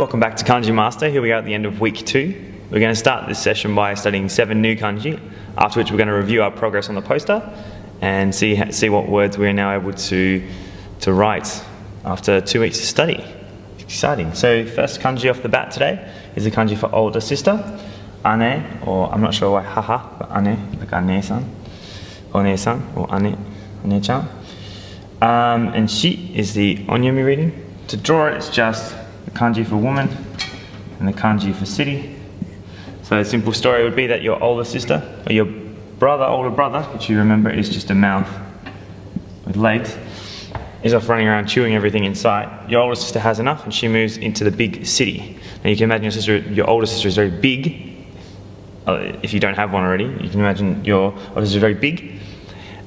Welcome back to Kanji Master. Here we are at the end of week 2. We're going to start this session by studying 7 new kanji, after which we're going to review our progress on the poster and see what words we are now able to write after 2 weeks of study. Exciting. So first kanji off the bat today is the kanji for older sister, ane, or I'm not sure why haha, but ane, like ane-san, one-san, or ane-chan. And shi is the onyomi reading. To draw it, it's just the kanji for woman and the kanji for city. So a simple story would be that your older sister, or your older brother, which you remember is just a mouth with legs, is off running around chewing everything in sight. Your older sister has enough and she moves into the big city. Now you can imagine your older sister is very big. If you don't have one already, you can imagine your older sister is very big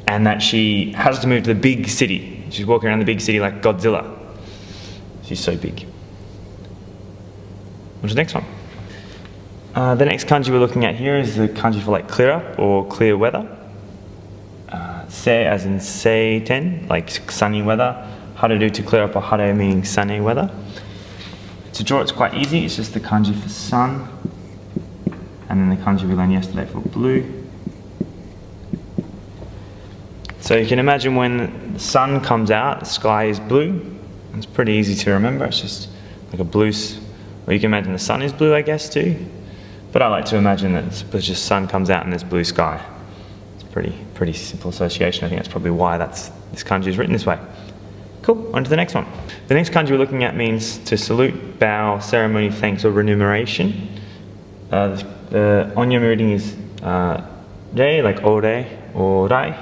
and that she has to move to the big city. She's walking around the big city like Godzilla. She's so big. On to the next one. The next kanji we're looking at here is the kanji for like clear up or clear weather. Se as in seiten, like sunny weather. Hareru to clear up, or hare meaning sunny weather. To draw it's quite easy, it's just the kanji for sun, and then the kanji we learned yesterday for blue. So you can imagine when the sun comes out, the sky is blue. It's pretty easy to remember, it's just like a blue, or you can imagine the sun is blue, I guess, too. But I like to imagine that it's just sun comes out and there's blue sky. It's pretty simple association. I think that's probably why this kanji is written this way. Cool, on to the next one. The next kanji we're looking at means to salute, bow, ceremony, thanks, or remuneration. The onyomi reading is re, like ore or rai.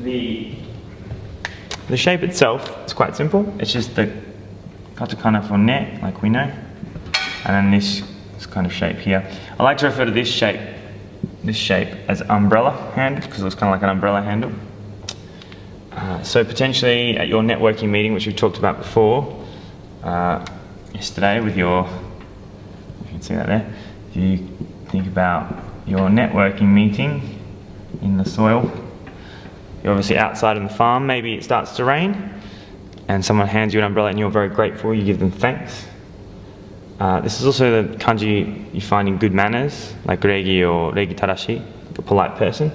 The shape itself is quite simple. It's just the katakana for ne, like we know, and then this kind of shape here. I like to refer to this shape as umbrella hand because it looks kind of like an umbrella handle. So potentially at your networking meeting, which we've talked about before yesterday with you can see that there. If you think about your networking meeting in the soil, you're obviously outside on the farm, maybe it starts to rain and someone hands you an umbrella and you're very grateful, you give them thanks. This is also the kanji you find in good manners, like regi or regi tarashi, like a polite person.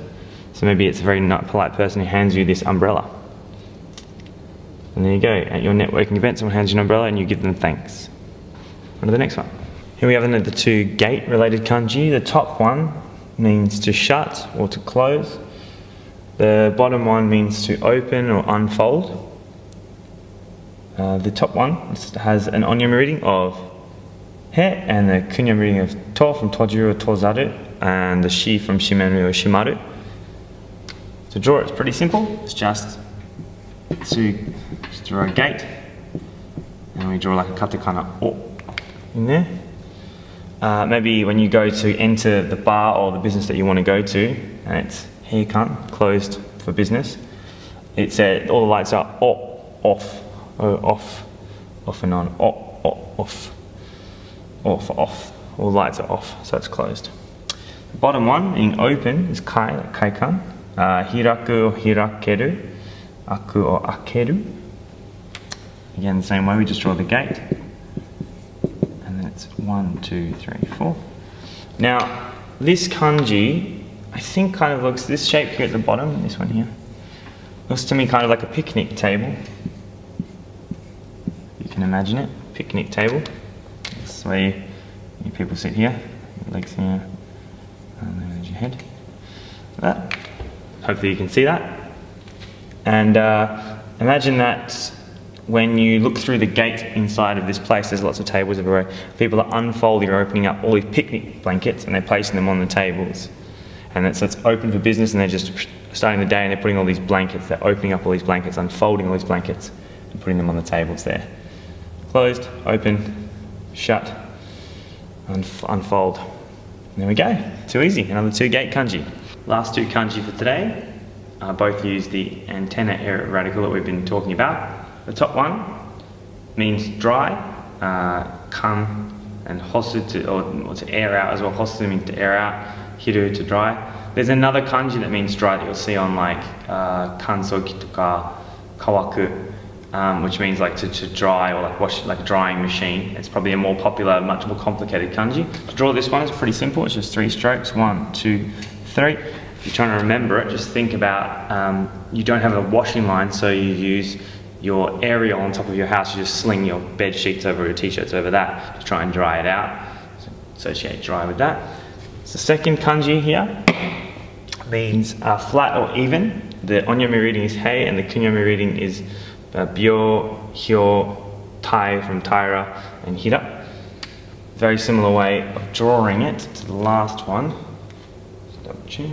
So maybe it's a very not polite person who hands you this umbrella. And there you go, at your networking event, someone hands you an umbrella and you give them thanks. On to the next one. Here we have the 2 gate-related kanji. The top one means to shut or to close. The bottom one means to open or unfold. The top one has an onyomi reading of he and the kunyomi reading of to from tojiru or tozaru and the shi from shimeru or shimaru. To draw it's pretty simple. It's just draw a gate and we draw like a katakana o in there. Maybe when you go to enter the bar or the business that you want to go to and it's heikan, closed for business, it said all the lights are off and on, off, all the lights are off, so it's closed. The bottom one, being open, is kai, like kaikan, hiraku or hirakeru, aku or akeru. Again, the same way, we just draw the gate, and then it's 1, 2, 3, 4. Now, this kanji, I think kind of looks, this shape here at the bottom, this one here, looks to me kind of like a picnic table. You can imagine it, picnic table. This way you people sit here, your legs here, and there's your head. Like that. Hopefully you can see that. And imagine that when you look through the gate inside of this place, there's lots of tables everywhere. People are unfolding or opening up all these picnic blankets and they're placing them on the tables. And so it's open for business and they're just starting the day and they're putting all these blankets, they're opening up all these blankets, unfolding all these blankets and putting them on the tables there. Closed, open, shut, unfold. There we go, too easy, another 2 gate kanji. Last 2 kanji for today, both use the antenna air radical that we've been talking about. The top one means dry, kan and hosu or to air out as well. Hosu means to air out, hiru to dry. There's another kanji that means dry that you'll see on like kansoki toka kawaku. which means like to dry or like wash, like a drying machine. It's probably a more popular, much more complicated kanji. To draw this one, it's pretty simple. It's just 3 strokes, 1, 2, 3. If you're trying to remember it, just think about, you don't have a washing line, so you use your aerial on top of your house. You just sling your bed sheets over, your t-shirts over that to try and dry it out. So associate dry with that. So second kanji here means flat or even. The onyomi reading is hei, and the kunyomi reading is byo, hyo, tai from taira, and hira. Very similar way of drawing it to the last one. Just double check.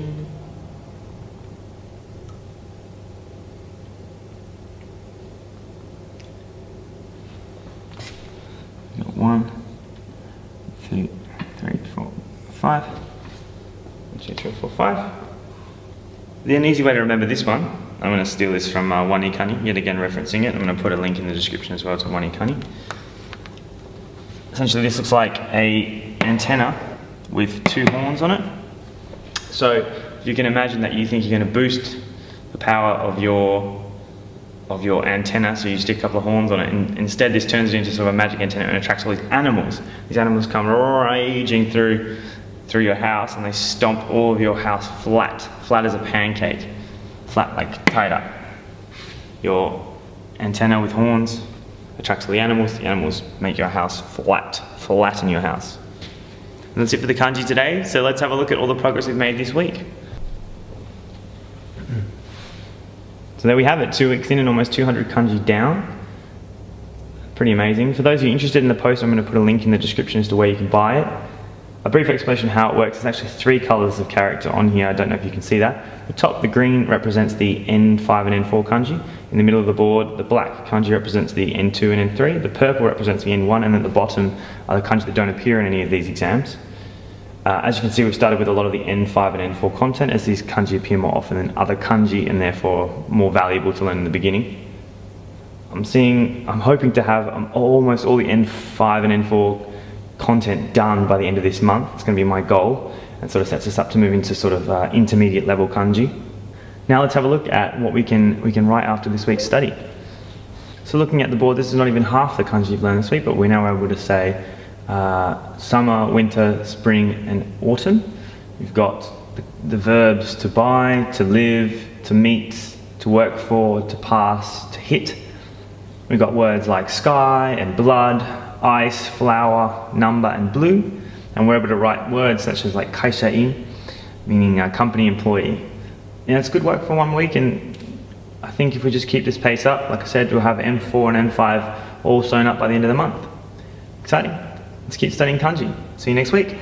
Got 1, 2, 3, 4, 5. 1, 2, 3, 4, 5. The an easy way to remember this one, I'm going to steal this from Wani Kani, yet again referencing it. I'm going to put a link in the description as well to Wani Kani. Essentially this looks like a antenna with 2 horns on it. So you can imagine that you think you're going to boost the power of your antenna, so you stick a couple of horns on it, and instead this turns it into sort of a magic antenna and attracts all these animals. These animals come raging through your house, and they stomp all of your house flat as a pancake, flat like tied up. Your antenna with horns attracts all the animals make your house flatten your house. And that's it for the kanji today, so let's have a look at all the progress we've made this week. So there we have it, 2 weeks in and almost 200 kanji down. Pretty amazing. For those of you interested in the post, I'm going to put a link in the description as to where you can buy it. A brief explanation of how it works. There's actually 3 colours of character on here. I don't know if you can see that. The top, the green, represents the N5 and N4 kanji. In the middle of the board, the black kanji represents the N2 and N3. The purple represents the N1, and at the bottom are the kanji that don't appear in any of these exams. As you can see, we've started with a lot of the N5 and N4 content, as these kanji appear more often than other kanji and therefore more valuable to learn in the beginning. I'm hoping to have almost all the N5 and N4 content done by the end of this month. It's going to be my goal, and sort of sets us up to move into sort of intermediate level kanji. Now let's have a look at what we can write after this week's study. So looking at the board, this is not even half the kanji you've learned this week, but we're now able to say summer, winter, spring, and autumn. We've got the verbs to buy, to live, to meet, to work for, to pass, to hit. We've got words like sky and blood, ice, flower, number, and blue. And we're able to write words such as like kaisha-in, meaning company employee. Yeah, it's good work for 1 week, and I think if we just keep this pace up, like I said, we'll have N4 and N5 all sewn up by the end of the month. Exciting. Let's keep studying kanji. See you next week.